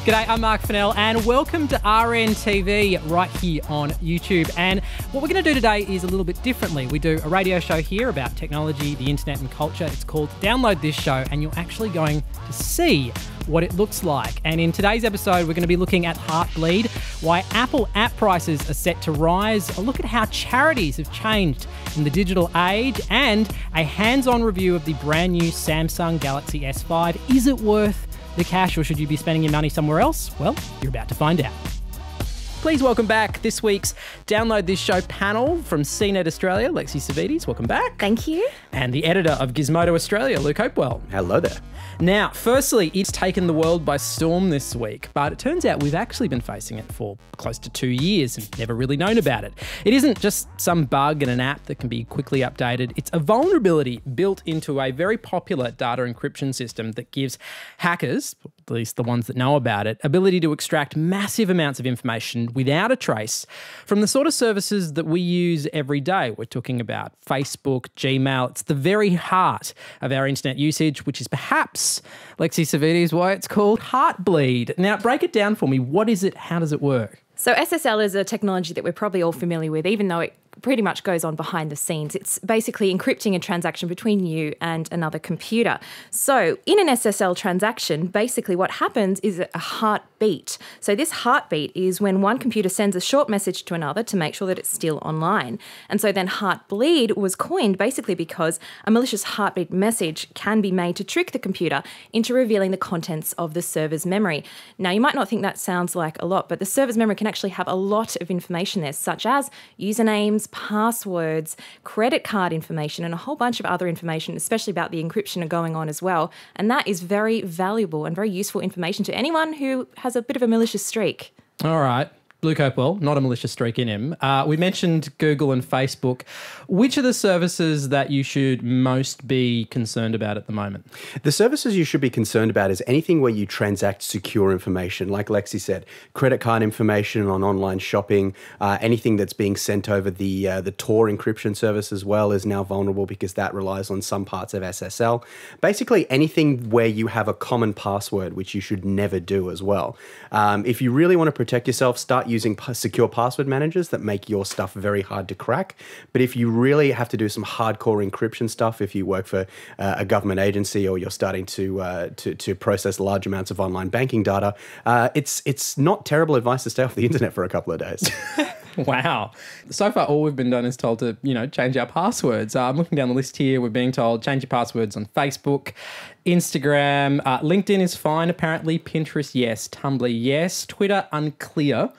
G'day, I'm Marc Fennell and welcome to RNTV right here on YouTube. And what we're going to do today is a little bit differently. We do a radio show here about technology, the internet and culture. It's called Download This Show, and you're actually going to see what it looks like. And in today's episode, we're going to be looking at Heartbleed, why Apple app prices are set to rise, a look at how charities have changed in the digital age, and a hands-on review of the brand new Samsung Galaxy S5. Is it worth the cash, or should you be spending your money somewhere else? Well, you're about to find out. Please welcome back this week's Download This Show panel from Cnet Australia, Savvides. Welcome back. Thank you. And the editor of Gizmodo Australia, Hopewell. Hello there. Now, firstly, it's taken the world by storm this week, but it turns out we've actually been facing it for close to 2 years and never really known about it. It isn't just some bug in an app that can be quickly updated. It's a vulnerability built into a very popular data encryption system that gives hackers, at least the ones that know about it, ability to extract massive amounts of information without a trace from the sort of services that we use every day. We're talking about Facebook, Gmail. It's the very heart of our internet usage, which is perhaps, Savvides, why it's called Heartbleed. Now, break it down for me. What is it? How does it work? So SSL is a technology that we're probably all familiar with, even though it pretty much goes on behind the scenes. It's basically encrypting a transaction between you and another computer. So in an SSL transaction, basically what happens is a heartbeat. So this heartbeat is when one computer sends a short message to another to make sure that it's still online. And so then Heartbleed was coined basically because a malicious heartbeat message can be made to trick the computer into revealing the contents of the server's memory. Now, you might not think that sounds like a lot, but the server's memory can actually have a lot of information there, such as usernames, passwords, credit card information, and a whole bunch of other information, especially about the encryption going on as well. And that is very valuable and very useful information to anyone who has a bit of a malicious streak. All right. Luke Hopewell, not a malicious streak in him. We mentioned Google and Facebook. Which are the services that you should most be concerned about at the moment? The services you should be concerned about is anything where you transact secure information. Like Lexi said, credit card information on online shopping, anything that's being sent over the Tor encryption service as well is now vulnerable because that relies on some parts of SSL. Basically, anything where you have a common password, which you should never do as well. If you really want to protect yourself, start using secure password managers that make your stuff very hard to crack. But if you really have to do some hardcore encryption stuff, if you work for a government agency or you're starting to process large amounts of online banking data, it's not terrible advice to stay off the internet for a couple of days. Wow. So far, all we've been done is told to, change our passwords. I'm looking down the list here. We're being told change your passwords on Facebook, Instagram. LinkedIn is fine, apparently. Pinterest, yes. Tumblr, yes. Twitter, unclear.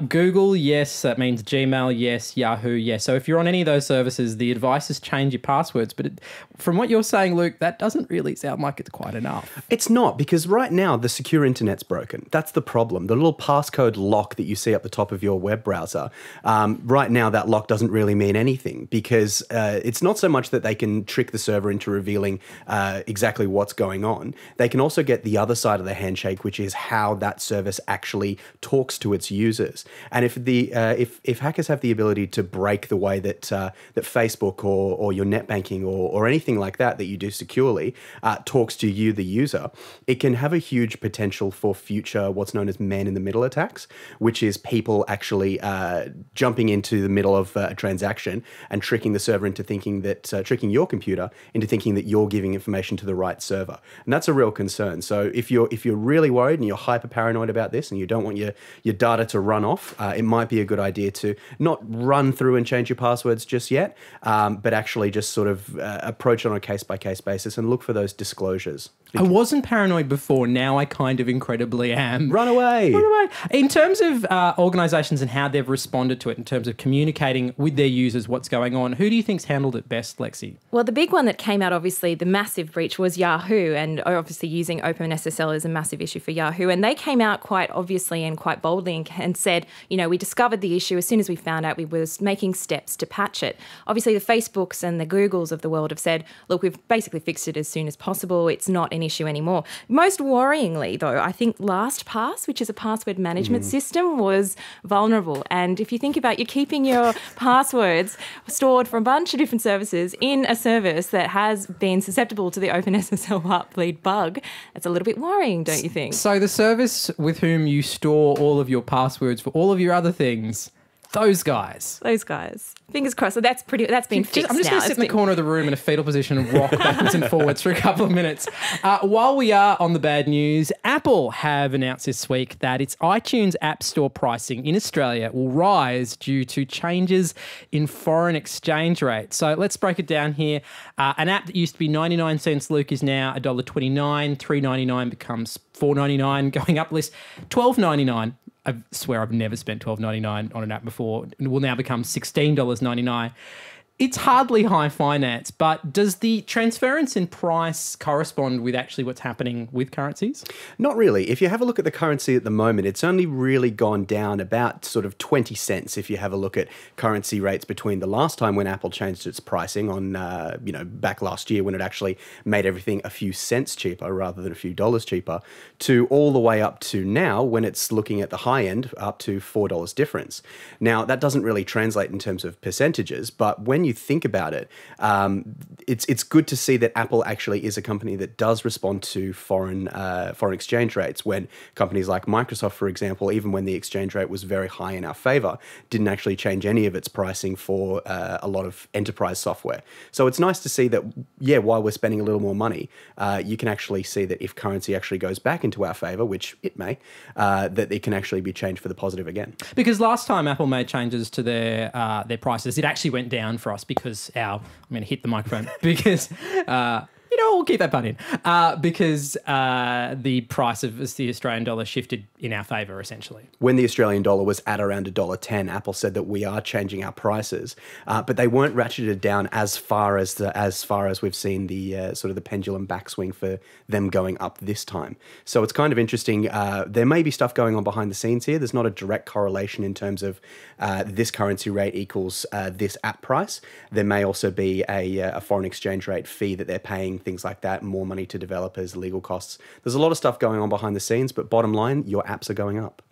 Google, yes. That means Gmail, yes. Yahoo, yes. So if you're on any of those services, the advice is change your passwords. But from what you're saying, Luke, that doesn't really sound like it's quite enough. It's not, because right now the secure internet's broken. That's the problem. The little passcode lock that you see up the top of your web browser, right now that lock doesn't really mean anything because it's not so much that they can trick the server into revealing exactly what's going on. They can also get the other side of the handshake, which is how that service actually talks to its users. And if hackers have the ability to break the way that Facebook or your net banking or anything like that you do securely talks to you, the user, it can have a huge potential for future what's known as man-in-the-middle attacks, which is people actually jumping into the middle of a transaction and tricking the server into thinking that, tricking your computer into thinking that you're giving information to the right server. And that's a real concern. So if you're really worried and you're hyper paranoid about this and you don't want your data to run off, it might be a good idea to not run through and change your passwords just yet, but actually just sort of approach it on a case-by-case basis and look for those disclosures. I wasn't paranoid before. Now I kind of incredibly am. Run away. Run away. In terms of organisations and how they've responded to it, in terms of communicating with their users what's going on, who do you think's handled it best, Lexi? Well, the big one that came out, obviously, the massive breach was Yahoo, and obviously using OpenSSL is a massive issue for Yahoo. And they came out quite obviously and quite boldly and and said, we discovered the issue as soon as we found out. We was making steps to patch it. Obviously, the Facebooks and the Googles of the world have said, look, we've basically fixed it as soon as possible. It's not an issue anymore. Most worryingly, though, I think LastPass, which is a password management system, was vulnerable. And if you think about, you're keeping your passwords stored from a bunch of different services in a service that has been susceptible to the OpenSSL Heartbleed bug, that's a little bit worrying, don't you think? So the service with whom you store all of your passwords for all of your other things, those guys. Fingers crossed. So that's been fixed. I'm just going to sit in the corner of the room in a fetal position and rock backwards and forwards for a couple of minutes. While we are on the bad news, Apple have announced this week that its iTunes App Store pricing in Australia will rise due to changes in foreign exchange rates. So let's break it down here. An app that used to be 99 cents, Luke, is now $1.29. $3.99 becomes $4.99. Going up list, $12.99. I swear I've never spent $12.99 on an app before. It will now become $16.99. It's hardly high finance, but does the transference in price correspond with actually what's happening with currencies? Not really. If you have a look at the currency at the moment, it's only really gone down about sort of 20 cents if you have a look at currency rates between the last time when Apple changed its pricing on, back last year when it actually made everything a few cents cheaper rather than a few dollars cheaper, to all the way up to now when it's looking at the high end up to $4 difference. Now, that doesn't really translate in terms of percentages, but when you think about it, it's good to see that Apple actually is a company that does respond to foreign exchange rates. When companies like Microsoft, for example, even when the exchange rate was very high in our favor, didn't actually change any of its pricing for a lot of enterprise software. So it's nice to see that, while we're spending a little more money, you can actually see that if currency actually goes back into our favor, which it may, that it can actually be changed for the positive again. Because last time Apple made changes to their prices, it actually went down for us because I'm going to hit the microphone because, we'll keep that pun in, because the price of the Australian dollar shifted in our favour, essentially. When the Australian dollar was at around $1.10, Apple said that we are changing our prices, but they weren't ratcheted down as far as we've seen the sort of the pendulum backswing for them going up this time. So it's kind of interesting. There may be stuff going on behind the scenes here. There's not a direct correlation in terms of this currency rate equals this app price. There may also be a foreign exchange rate fee that they're paying, things like that, more money to developers, legal costs. There's a lot of stuff going on behind the scenes, but bottom line, your apps are going up.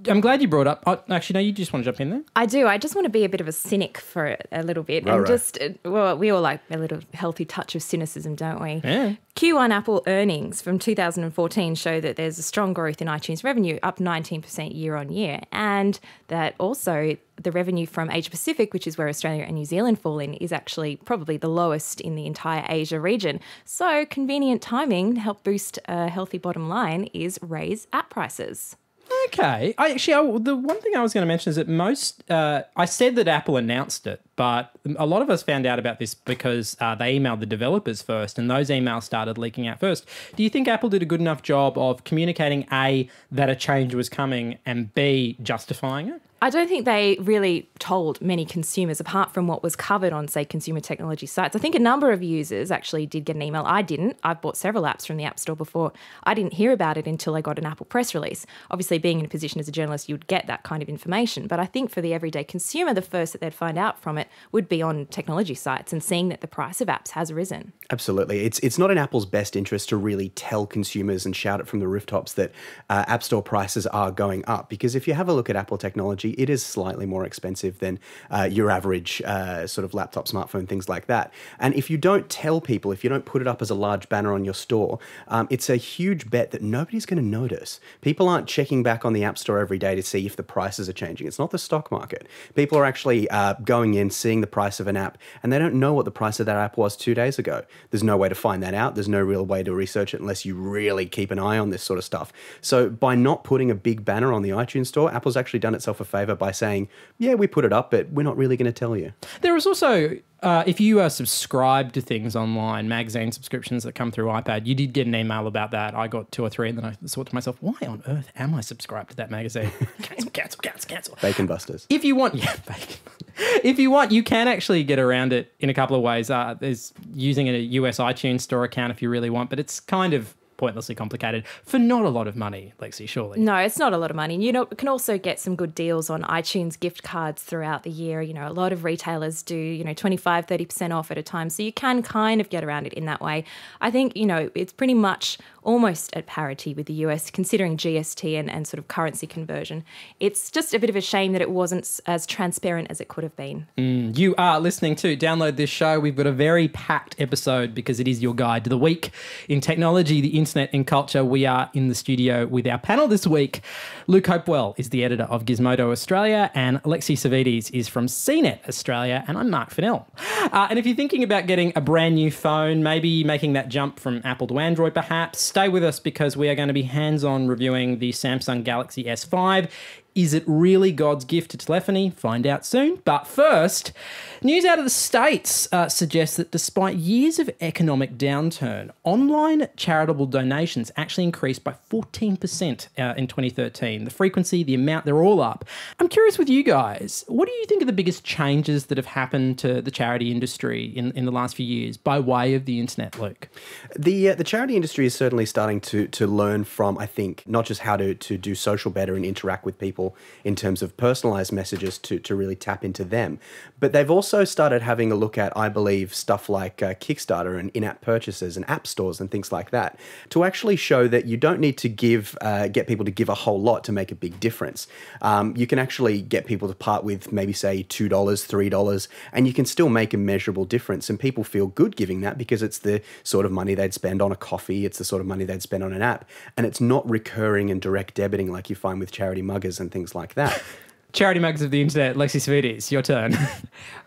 I'm glad you brought up. Actually, no, you just want to jump in there? I do. I just want to be a bit of a cynic for a little bit. We all like a little healthy touch of cynicism, don't we? Yeah. Q1 Apple earnings from 2014 show that there's a strong growth in iTunes revenue, up 19% year on year, and that also the revenue from Asia Pacific, which is where Australia and New Zealand fall in, is actually probably the lowest in the entire Asia region. So convenient timing to help boost a healthy bottom line is raise app prices. Okay. The one thing I was going to mention is that I said that Apple announced it, but a lot of us found out about this because they emailed the developers first, and those emails started leaking out first. Do you think Apple did a good enough job of communicating, A, that a change was coming, and B, justifying it? I don't think they really told many consumers, apart from what was covered on, say, consumer technology sites. I think a number of users actually did get an email. I didn't. I've bought several apps from the App Store before. I didn't hear about it until I got an Apple press release. Obviously, being in a position as a journalist, you'd get that kind of information. But I think for the everyday consumer, the first that they'd find out from it would be on technology sites and seeing that the price of apps has risen. Absolutely. It's not in Apple's best interest to really tell consumers and shout it from the rooftops that App Store prices are going up. Because if you have a look at Apple technology, it is slightly more expensive than your average sort of laptop, smartphone, things like that. And if you don't tell people, if you don't put it up as a large banner on your store, it's a huge bet that nobody's going to notice. People aren't checking back on the App Store every day to see if the prices are changing. It's not the stock market. People are actually going in, seeing the price of an app, and they don't know what the price of that app was 2 days ago. There's no way to find that out. There's no real way to research it unless you really keep an eye on this sort of stuff. So by not putting a big banner on the iTunes Store, Apple's actually done itself a favor by saying, yeah, we put it up, but we're not really going to tell you. There is also, if you are subscribed to things online, magazine subscriptions that come through iPad, you did get an email about that. I got 2 or 3, and then I thought to myself, why on earth am I subscribed to that magazine? Cancel. Bacon busters. If you want, bacon. If you want, you can actually get around it in a couple of ways. There's using a US iTunes Store account if you really want, but it's kind of pointlessly complicated for not a lot of money, Lexi, surely. No, it's not a lot of money. You can also get some good deals on iTunes gift cards throughout the year. A lot of retailers do, 25, 30% off at a time. So you can kind of get around it in that way. I think, it's pretty much almost at parity with the US, considering GST and sort of currency conversion. It's just a bit of a shame that it wasn't as transparent as it could have been. You are listening to Download This Show. We've got a very packed episode because it is your guide to the week in technology, the internet and culture. We are in the studio with our panel this week. Luke Hopewell is the editor of Gizmodo Australia, and Alexi Savvides is from Cnet Australia, and I'm Marc Fennell. And if you're thinking about getting a brand new phone, maybe making that jump from Apple to Android perhaps, stay with us because we are going to be hands-on reviewing the Samsung Galaxy S5. Is it really God's gift to telephony? Find out soon. But first, news out of the States suggests that despite years of economic downturn, online charitable donations actually increased by 14% in 2013. The frequency, the amount, they're all up. I'm curious with you guys, what do you think are the biggest changes that have happened to the charity industry in the last few years by way of the internet, Luke? The charity industry is certainly starting to learn from, I think, not just how to do social better and interact with people in terms of personalized messages to really tap into them. But they've also started having a look at, I believe, stuff like Kickstarter and in-app purchases and app stores and things like that to actually show that you don't need to get people to give a whole lot to make a big difference. You can actually get people to part with maybe, say, $2, $3, and you can still make a measurable difference. And people feel good giving that because it's the sort of money they'd spend on a coffee, it's the sort of money they'd spend on an app, and it's not recurring and direct debiting like you find with charity muggers and things like that. Charity mugs of the internet, Lexi Savvides, your turn.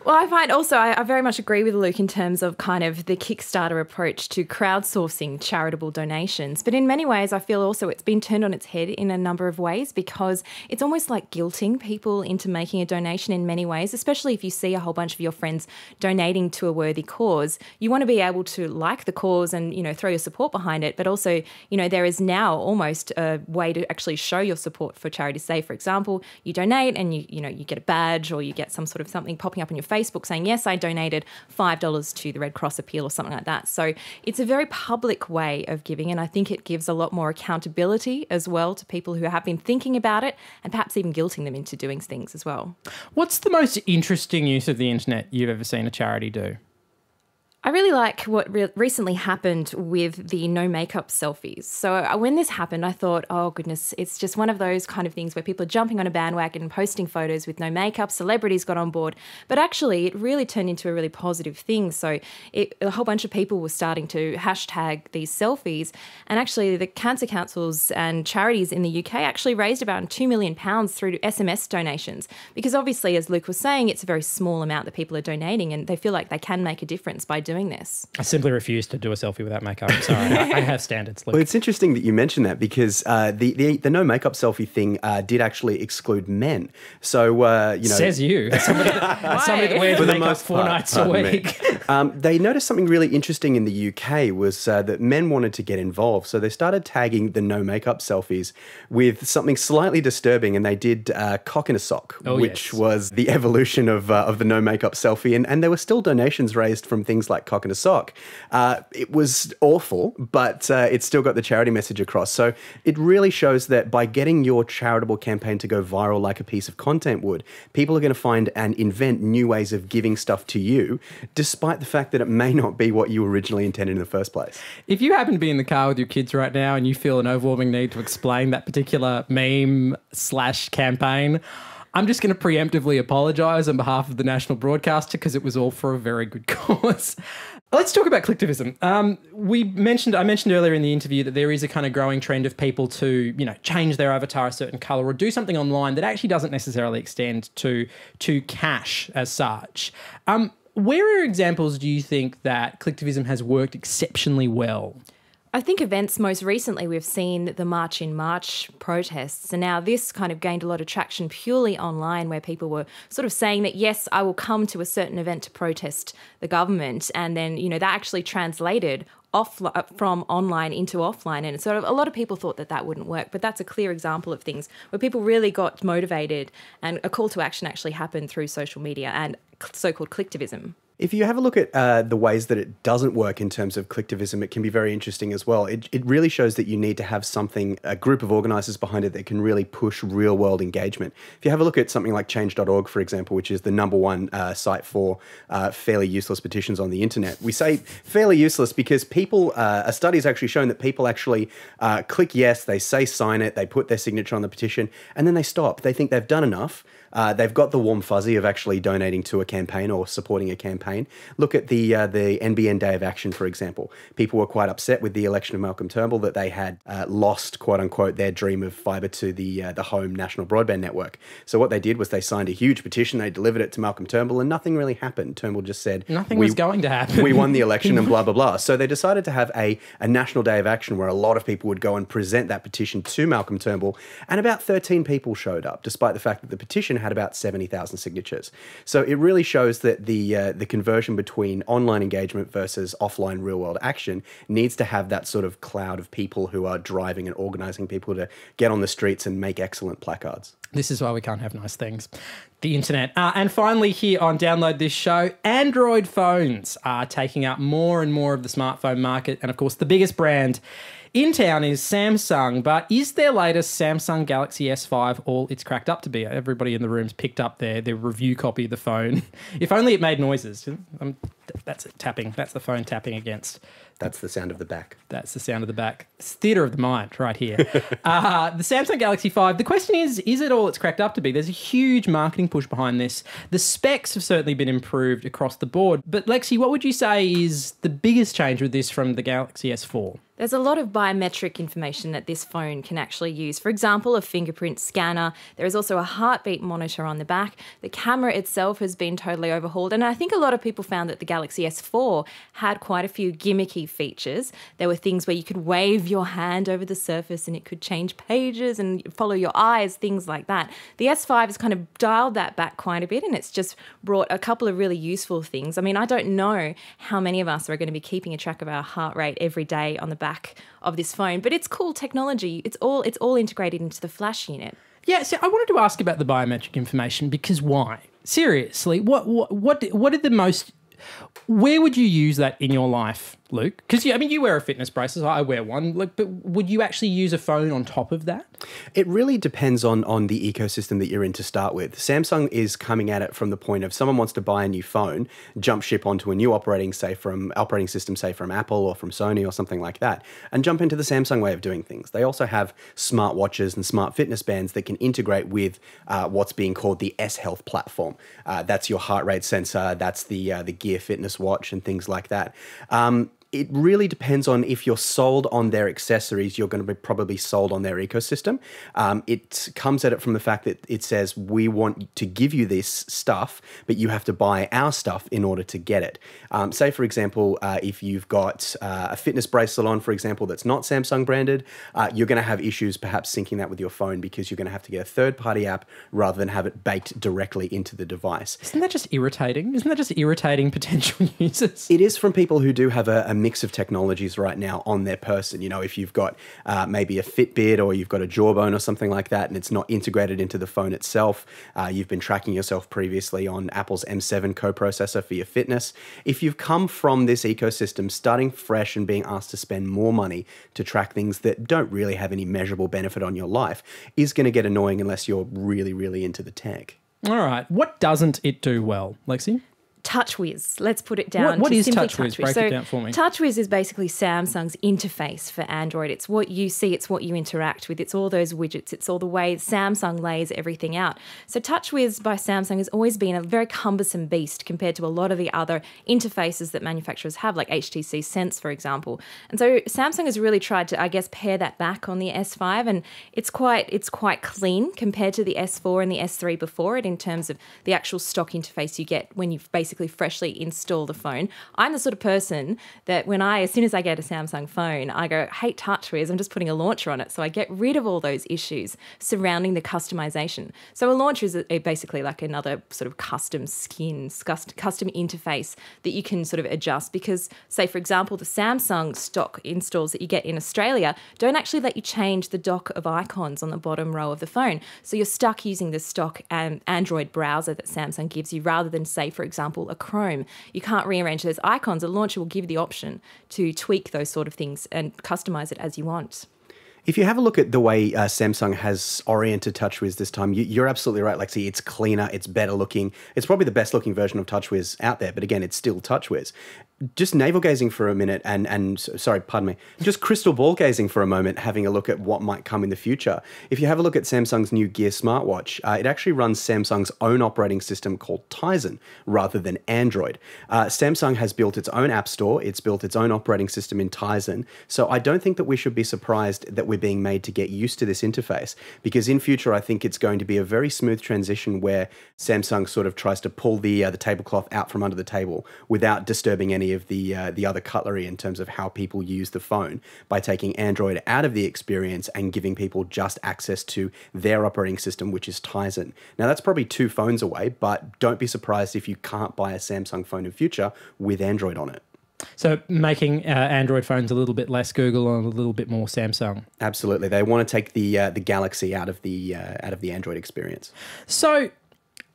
Well, I find also, I very much agree with Luke in terms of kind of the Kickstarter approach to crowdsourcing charitable donations. But in many ways, I feel also it's been turned on its head in a number of ways because it's almost like guilting people into making a donation in many ways, especially if you see a whole bunch of your friends donating to a worthy cause. You want to be able to like the cause and, throw your support behind it. But also, there is now almost a way to actually show your support for charity. Say, for example, you donate and you get a badge or you get some sort of something popping up on your Facebook saying, yes, I donated $5 to the Red Cross Appeal or something like that. So it's a very public way of giving, and I think it gives a lot more accountability as well to people who have been thinking about it and perhaps even guilting them into doing things as well. What's the most interesting use of the internet you've ever seen a charity do? I really like what recently happened with the no makeup selfies. So when this happened, I thought, oh goodness, it's just one of those kind of things where people are jumping on a bandwagon and posting photos with no makeup. Celebrities got on board. But actually, it really turned into a really positive thing. So a whole bunch of people were starting to hashtag these selfies. And actually, the cancer councils and charities in the UK actually raised about £2 million through SMS donations. Because obviously, as Luke was saying, it's a very small amount that people are donating and they feel like they can make a difference by doing this. I simply refuse to do a selfie without makeup. I'm sorry. I have standards, Luke. Well, it's interesting that you mentioned that because the no makeup selfie thing did actually exclude men. So, Says you. Somebody that wears makeup 4 nights a week. They noticed something really interesting in the UK was that men wanted to get involved. So they started tagging the no makeup selfies with something slightly disturbing, and they did cock in a sock, which was the evolution of the no makeup selfie. And there were still donations raised from things like cock in a sock. It was awful, but it still got the charity message across. So it really shows that by getting your charitable campaign to go viral like a piece of content would, people are going to find and invent new ways of giving stuff to you, despite the fact that it may not be what you originally intended in the first place. If you happen to be in the car with your kids right now and you feel an overwhelming need to explain that particular meme/campaign, I'm just going to preemptively apologise on behalf of the national broadcaster because it was all for a very good cause. Let's talk about Clickivisim. I mentioned earlier in the interview that there is a kind of growing trend of people to, change their avatar a certain colour or do something online that actually doesn't necessarily extend to cash as such. Where are examples, do you think, that Clickivisim has worked exceptionally well? I think events most recently we've seen the March in March protests, and now this kind of gained a lot of traction purely online where people were sort of saying that, yes, I will come to a certain event to protest the government, and then, that actually translated from online into offline, and sort of a lot of people thought that wouldn't work, but that's a clear example of things where people really got motivated and a call to action actually happened through social media and so-called Clickivisim. If you have a look at the ways that it doesn't work in terms of Clickivisim, it can be very interesting as well. It really shows that you need to have something, a group of organisers behind it that can really push real-world engagement. If you have a look at something like change.org, for example, which is the #1 site for fairly useless petitions on the internet, we say fairly useless because people, a study's actually shown that people actually click yes, they say sign it, they put their signature on the petition, and then they stop. They think they've done enough. They've got the warm fuzzy of actually donating to a campaign or supporting a campaign. Look at the NBN Day of Action, for example. People were quite upset with the election of Malcolm Turnbull that they had lost, quote unquote, their dream of fibre to the home national broadband network. So what they did was they signed a huge petition, they delivered it to Malcolm Turnbull, and nothing really happened. Turnbull just said, nothing was going to happen. We won the election and blah, blah, blah. So they decided to have a national day of action where a lot of people would go and present that petition to Malcolm Turnbull, and about 13 people showed up, despite the fact that the petition had about 70,000 signatures. So it really shows that the conversion between online engagement versus offline real-world action needs to have that sort of cloud of people who are driving and organising people to get on the streets and make excellent placards. This is why we can't have nice things. The internet. And finally here on Download This Show, Android phones are taking up more and more of the smartphone market. And of course, the biggest brand in town is Samsung, but is their latest Samsung Galaxy S5 all it's cracked up to be? Everybody in the room's picked up their review copy of the phone. If only it made noises. That's it, tapping. That's the phone tapping against. That's the sound of the back. That's the sound of the back. It's theatre of the mind right here. The Samsung Galaxy 5, the question is it all it's cracked up to be? There's a huge marketing push behind this. The specs have certainly been improved across the board. But Lexi, what would you say is the biggest change with this from the Galaxy S4? There's a lot of biometric information that this phone can actually use. For example, a fingerprint scanner. There is also a heartbeat monitor on the back. The camera itself has been totally overhauled. And I think a lot of people found that the Galaxy S4 had quite a few gimmicky features. There were things where you could wave your hand over the surface and it could change pages and follow your eyes, things like that. The S5 has kind of dialed that back quite a bit, and it's just brought a couple of really useful things. I mean, I don't know how many of us are going to be keeping a track of our heart rate every day on the back of this phone, but it's cool technology. It's all integrated into the flash unit. Yeah, so I wanted to ask about the biometric information because why? Seriously, what are the most? Where would you use that in your life, Luke? Because you wear a fitness bracelet. I wear one. But would you actually use a phone on top of that? It really depends on the ecosystem that you're in to start with. Samsung is coming at it from the point of someone wants to buy a new phone, jump ship onto a new operating system, say from Apple or from Sony or something like that, and jump into the Samsung way of doing things. They also have smart watches and smart fitness bands that can integrate with what's being called the S Health platform. That's your heart rate sensor. That's the Gear Fitness watch and things like that. It really depends on if you're sold on their accessories, you're going to be probably sold on their ecosystem. It comes at it from the fact that it says, we want to give you this stuff, but you have to buy our stuff in order to get it. Say, for example, if you've got a fitness bracelet on, for example, that's not Samsung branded, you're going to have issues perhaps syncing that with your phone because you're going to have to get a third-party app rather than have it baked directly into the device. Isn't that just irritating? Isn't that just irritating potential users? It is from people who do have a mix of technologies right now on their person. You know, if you've got maybe a Fitbit or you've got a Jawbone or something like that, and it's not integrated into the phone itself, you've been tracking yourself previously on Apple's M7 coprocessor for your fitness. If you've come from this ecosystem, starting fresh and being asked to spend more money to track things that don't really have any measurable benefit on your life is going to get annoying unless you're really, really into the tech. All right. What doesn't it do well, Lexi? TouchWiz. Let's put it down. What is simply TouchWiz? Break it down for me. TouchWiz is basically Samsung's interface for Android. It's what you see, it's what you interact with, it's all those widgets, it's all the way Samsung lays everything out. So TouchWiz by Samsung has always been a very cumbersome beast compared to a lot of the other interfaces that manufacturers have, like HTC Sense, for example. And so Samsung has really tried to, I guess, pare that back on the S5, and it's quite clean compared to the S4 and the S3 before it in terms of the actual stock interface you get when you've basically freshly install the phone. I'm the sort of person that as soon as I get a Samsung phone, I go, hate TouchWiz, I'm just putting a launcher on it. So I get rid of all those issues surrounding the customization. So a launcher is basically like another sort of custom skin, custom interface that you can sort of adjust because, say, for example, the Samsung stock installs that you get in Australia don't actually let you change the dock of icons on the bottom row of the phone. So you're stuck using the stock Android browser that Samsung gives you rather than, say, for example, a Chrome. You can't rearrange those icons. A launcher will give you the option to tweak those sort of things and customize it as you want. If you have a look at the way Samsung has oriented TouchWiz this time, you're absolutely right, Lexi. It's cleaner, it's better looking. It's probably the best looking version of TouchWiz out there, but again, it's still TouchWiz. Just navel gazing for a minute just crystal ball gazing for a moment, having a look at what might come in the future. If you have a look at Samsung's new Gear smartwatch, it actually runs Samsung's own operating system called Tizen rather than Android. Samsung has built its own app store. It's built its own operating system in Tizen. So I don't think that we should be surprised that we're being made to get used to this interface, because in future, I think it's going to be a very smooth transition where Samsung sort of tries to pull the tablecloth out from under the table without disturbing any of the other cutlery in terms of how people use the phone, by taking Android out of the experience and giving people just access to their operating system, which is Tizen. Now, that's probably 2 phones away, but don't be surprised if you can't buy a Samsung phone in future with Android on it. So making Android phones a little bit less Google and a little bit more Samsung. Absolutely, they want to take the Galaxy out of the Android experience. So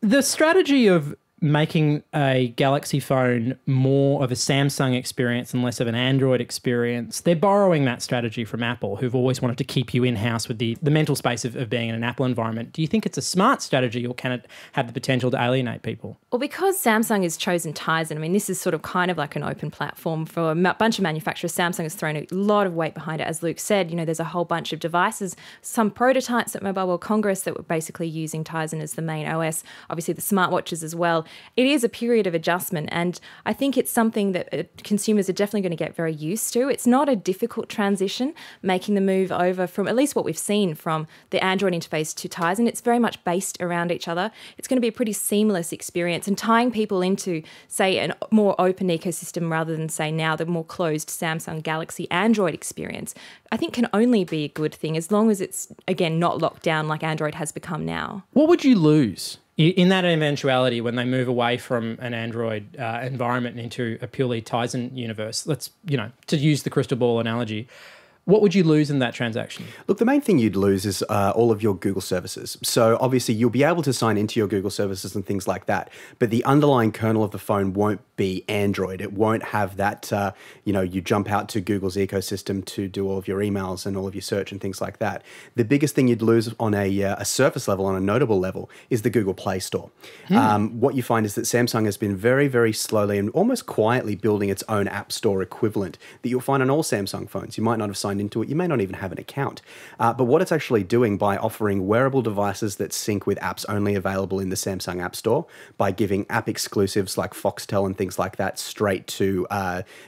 the strategy of making a Galaxy phone more of a Samsung experience and less of an Android experience, they're borrowing that strategy from Apple, who've always wanted to keep you in-house with the mental space of being in an Apple environment. Do you think it's a smart strategy, or can it have the potential to alienate people? Well, because Samsung has chosen Tizen, I mean, this is sort of kind of like an open platform for a bunch of manufacturers. Samsung has thrown a lot of weight behind it. As Luke said, there's a whole bunch of devices, some prototypes at Mobile World Congress that were basically using Tizen as the main OS, obviously the smartwatches as well. It is a period of adjustment, and I think it's something that consumers are definitely going to get very used to. It's not a difficult transition, making the move over from, at least what we've seen, from the Android interface to Tizen. It's very much based around each other. It's going to be a pretty seamless experience, and tying people into, say, a more open ecosystem rather than, say, now the more closed Samsung Galaxy Android experience, I think can only be a good thing, as long as it's, again, not locked down like Android has become now. What would you lose in that eventuality when they move away from an Android environment and into a purely Tizen universe? Let's, to use the crystal ball analogy, what would you lose in that transaction? Look, the main thing you'd lose is all of your Google services. So obviously you'll be able to sign into your Google services and things like that, but the underlying kernel of the phone won't be Android. It won't have that, you jump out to Google's ecosystem to do all of your emails and all of your search and things like that. The biggest thing you'd lose on a surface level, on a notable level, is the Google Play Store. What you find is that Samsung has been very, very slowly and almost quietly building its own app store equivalent that you'll find on all Samsung phones. You might not have signed into it. You may not even have an account. But what it's actually doing by offering wearable devices that sync with apps only available in the Samsung App Store, by giving app exclusives like Foxtel and things like that straight to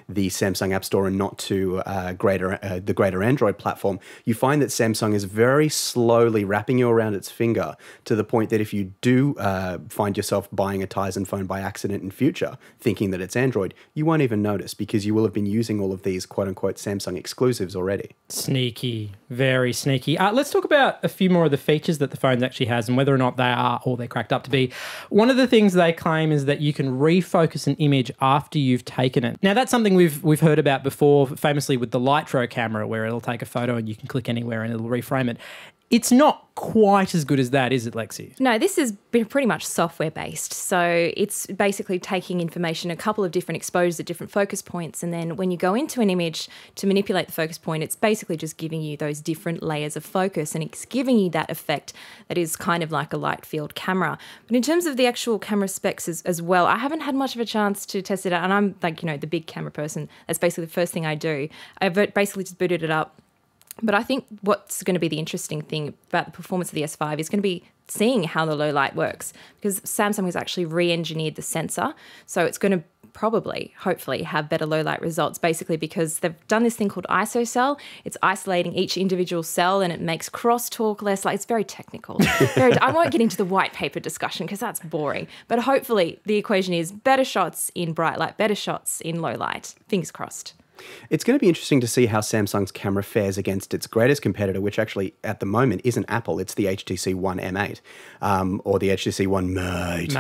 the Samsung App Store and not to the greater Android platform, you find that Samsung is very slowly wrapping you around its finger, to the point that if you do find yourself buying a Tizen phone by accident in future, thinking that it's Android, you won't even notice, because you will have been using all of these quote-unquote Samsung exclusives already. Sneaky, very sneaky. Let's talk about a few more of the features that the phone actually has and whether or not they are all they're cracked up to be. One of the things they claim is that you can refocus an image after you've taken it. Now, that's something we've heard about before, famously with the Litro camera, where it'll take a photo and you can click anywhere and it'll reframe it. It's not quite as good as that, is it, Lexi? No, this is pretty much software-based. So it's basically taking information, a couple of different exposures at different focus points, and then when you go into an image to manipulate the focus point, it's basically just giving you those different layers of focus, and it's giving you that effect that is kind of like a light field camera. But in terms of the actual camera specs as well, I haven't had much of a chance to test it out, and I'm like, the big camera person. That's basically the first thing I do. I've basically just booted it up. But I think what's going to be the interesting thing about the performance of the S5 is going to be seeing how the low light works, because Samsung has actually re-engineered the sensor. So it's going to probably, hopefully, have better low light results, basically because they've done this thing called ISO-cell. It's isolating each individual cell and it makes crosstalk less. Like, it's very technical. I won't get into the white paper discussion because that's boring. But hopefully the equation is better shots in bright light, better shots in low light. Fingers crossed. It's going to be interesting to see how Samsung's camera fares against its greatest competitor, which actually at the moment isn't Apple. It's the HTC One M8 or the HTC One Mate.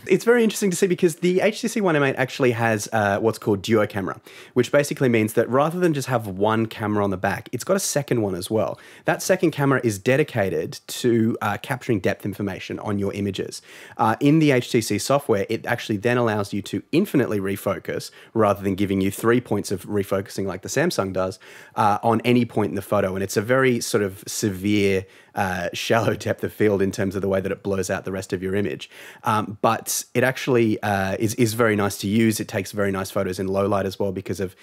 It's very interesting to see because the HTC One M8 actually has what's called duo camera, which basically means that rather than just have one camera on the back, it's got a second one as well. That second camera is dedicated to capturing depth information on your images. In the HTC software, it actually then allows you to infinitely refocus rather than giving you 3 points of refocusing like the Samsung does on any point in the photo. And it's a very sort of severe shallow depth of field in terms of the way that it blurs out the rest of your image. But it actually is very nice to use. It takes very nice photos in low light as well because of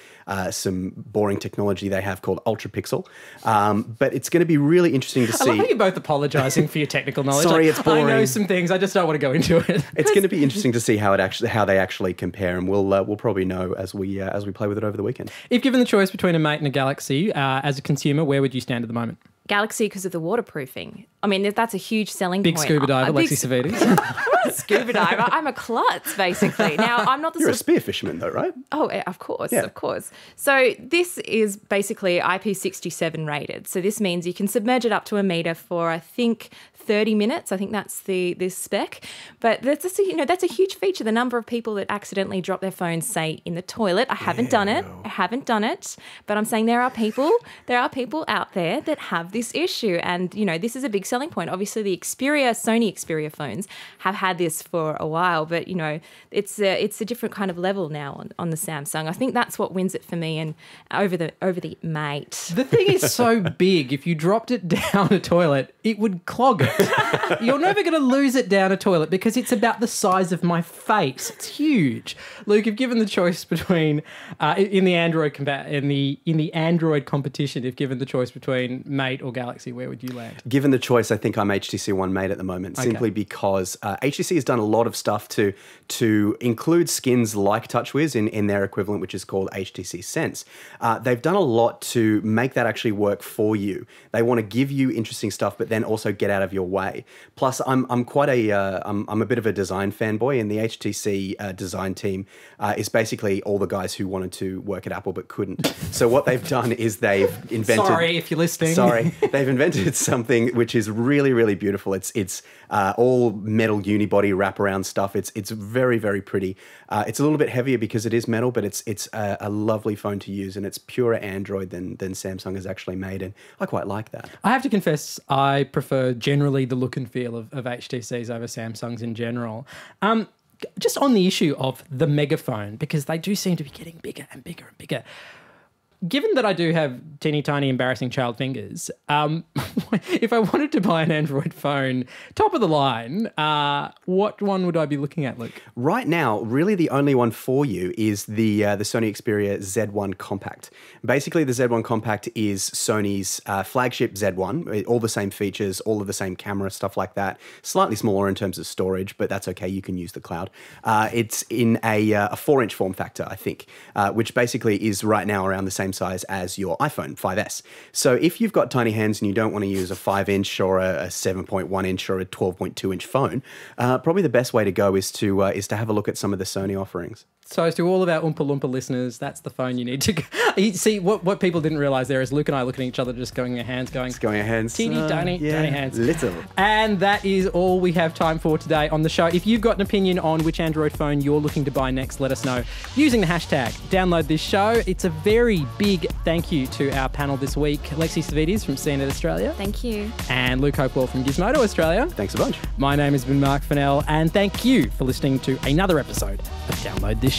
some boring technology they have called ultra pixel. But it's going to be really interesting to see. I love how you're both apologising for your technical knowledge. Sorry, it's boring. I know some things. I just don't want to go into it. It's going to be interesting to see how they actually compare, and we'll probably know as we play with it over the weekend. If given the choice between a Mate and a Galaxy, as a consumer, where would you stand at the moment? Galaxy because of the waterproofing. I mean, that's a huge selling point. Big scuba diver, Lexi Savvides. I'm not a scuba diver. I'm a klutz, basically. Now, I'm not the You're a spear fisherman, though, right? Oh, of course, of course. So this is basically IP67 rated. So this means you can submerge it up to a metre for, I think, 30 minutes. I think that's this spec. But that's a huge feature. The number of people that accidentally drop their phones, say, in the toilet. I haven't done it. But I'm saying there are people out there that have this issue. And, this is a big selling point. Obviously, the Sony Xperia phones have had this for a while, but, it's a different kind of level now on the Samsung. I think that's what wins it for me and over the Mate. The thing is so big, if you dropped it down a toilet, it would clog it. You're never going to lose it down a toilet because it's about the size of my face. It's huge. Luke, if given the choice between in the Android competition, if given the choice between Mate or Galaxy, where would you land? Given the choice, I think I'm HTC One Mate at the moment, simply because HTC has done a lot of stuff to include skins like TouchWiz in their equivalent, which is called HTC Sense. They've done a lot to make that actually work for you. They want to give you interesting stuff, but then also get out of your way. Plus, I'm a bit of a design fanboy, and the HTC design team is basically all the guys who wanted to work at Apple but couldn't. So what they've done is they've invented. Sorry if you're listening. Sorry, they've invented something which is really, really beautiful. It's all metal unibody wraparound stuff. It's very, very pretty. It's a little bit heavier because it is metal, but it's a lovely phone to use, and it's purer Android than Samsung has actually made, and I quite like that. I have to confess, I prefer generally the look and feel of HTCs over Samsungs in general. Just on the issue of the megaphone, because they do seem to be getting bigger and bigger and bigger. Given that I do have teeny tiny embarrassing child fingers, if I wanted to buy an Android phone, top of the line, what one would I be looking at, Luke? Right now, really the only one for you is the Sony Xperia Z1 Compact. Basically, the Z1 Compact is Sony's flagship Z1, all the same features, all of the same camera, stuff like that. Slightly smaller in terms of storage, but that's okay, you can use the cloud. It's in a 4-inch form factor, I think, which basically is right now around the same size as your iPhone 5S. So if you've got tiny hands and you don't want to use a 5-inch or a 7.1-inch or a 12.2-inch phone, probably the best way to go is to have a look at some of the Sony offerings. So to all of our Oompa Loompa listeners, that's the phone you need to go. You see, what people didn't realise there is Luke and I looking at each other, just going our hands, teeny tiny hands. Little. And that is all we have time for today on the show. If you've got an opinion on which Android phone you're looking to buy next, let us know using the hashtag download this show. It's a very big thank you to our panel this week. Lexi Savvides from Cnet Australia. Thank you. And Luke Hopewell from Gizmodo Australia. Thanks a bunch. My name has been Marc Fennell, and thank you for listening to another episode of Download This Show.